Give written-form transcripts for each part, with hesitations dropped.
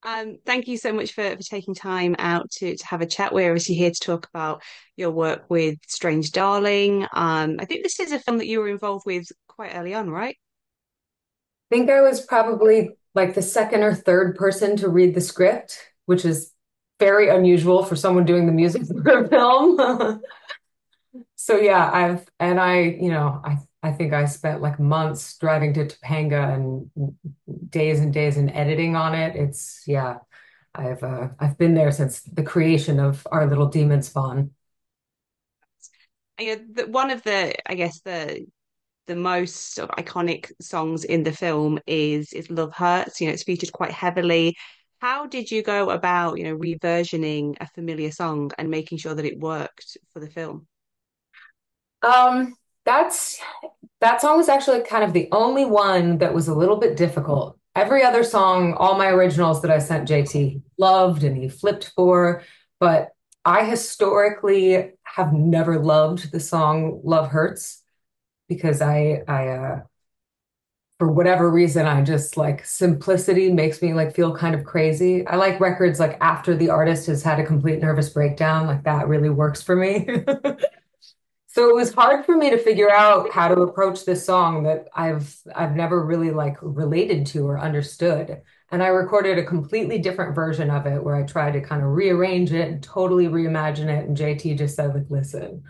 Thank you so much for taking time out to have a chat. We're obviously here to talk about your work with Strange Darling. I think this is a film that you were involved with quite early on, right? Think I was probably like the second or third person to read the script, which is very unusual for someone doing the music for a film. So yeah, I think I spent like months driving to Topanga and days in editing on it. It's yeah, I've been there since the creation of our little demon spawn. One of the, I guess the most sort of iconic songs in the film is Love Hurts. It's featured quite heavily. How did you go about, reversioning a familiar song and making sure that it worked for the film? Um, that's that song was actually kind of the only one that was a little bit difficult. Every other song, all my originals that I sent JT loved and he flipped for, but I historically have never loved the song Love Hurts because for whatever reason, I just like simplicity makes me like feel kind of crazy. I like records like after the artist has had a complete nervous breakdown, like that really works for me. So it was hard for me to figure out how to approach this song that I've never really like related to or understood. And I recorded a completely different version of it where I tried to kind of rearrange it and totally reimagine it. And JT just said, like, listen,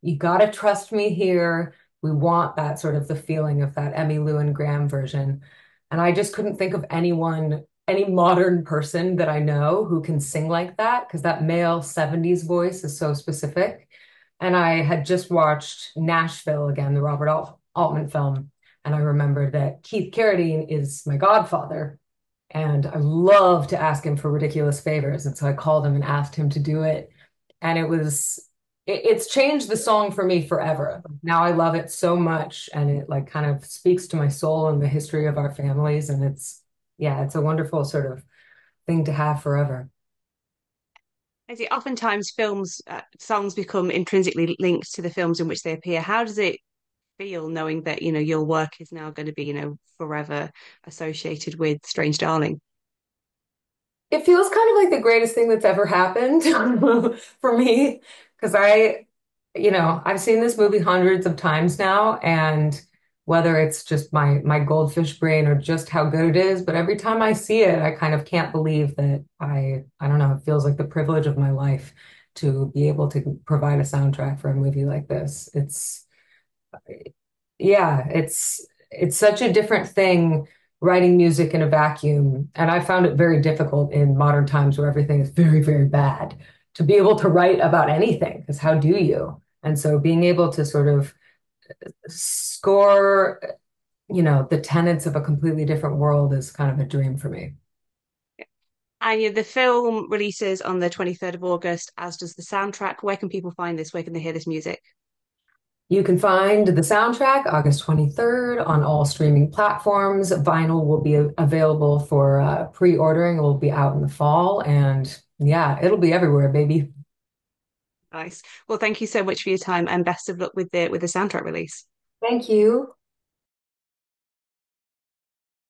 you gotta trust me here. We want that sort of the feeling of that Emmy Lou and Graham version. And I just couldn't think of anyone, any modern person that I know who can sing like that, because that male 70s voice is so specific. And I had just watched Nashville again, the Robert Altman film. And I remembered that Keith Carradine is my godfather. And I love to ask him for ridiculous favors. And so I called him and asked him to do it. And it's changed the song for me forever. Now I love it so much. And it like kind of speaks to my soul and the history of our families. And yeah, it's a wonderful sort of thing to have forever. I see oftentimes songs become intrinsically linked to the films in which they appear. How does it feel knowing that, your work is now going to be, forever associated with Strange Darling? It feels kind of like the greatest thing that's ever happened for me because I've seen this movie hundreds of times now, and whether it's just my goldfish brain or just how good it is, but every time I see it, I kind of can't believe that I don't know, it feels like the privilege of my life to be able to provide a soundtrack for a movie like this. It's such a different thing writing music in a vacuum. And I found it very difficult in modern times where everything is very, very bad to be able to write about anything, because how do you? And so being able to sort of score, the tenets of a completely different world is kind of a dream for me. And the film releases on the 23rd of August, as does the soundtrack. Where can people find this? Where can they hear this music? You can find the soundtrack August 23rd on all streaming platforms. Vinyl will be available for pre-ordering. It will be out in the fall. And yeah, it'll be everywhere, baby. Nice. Well, thank you so much for your time and best of luck with the soundtrack release. Thank you.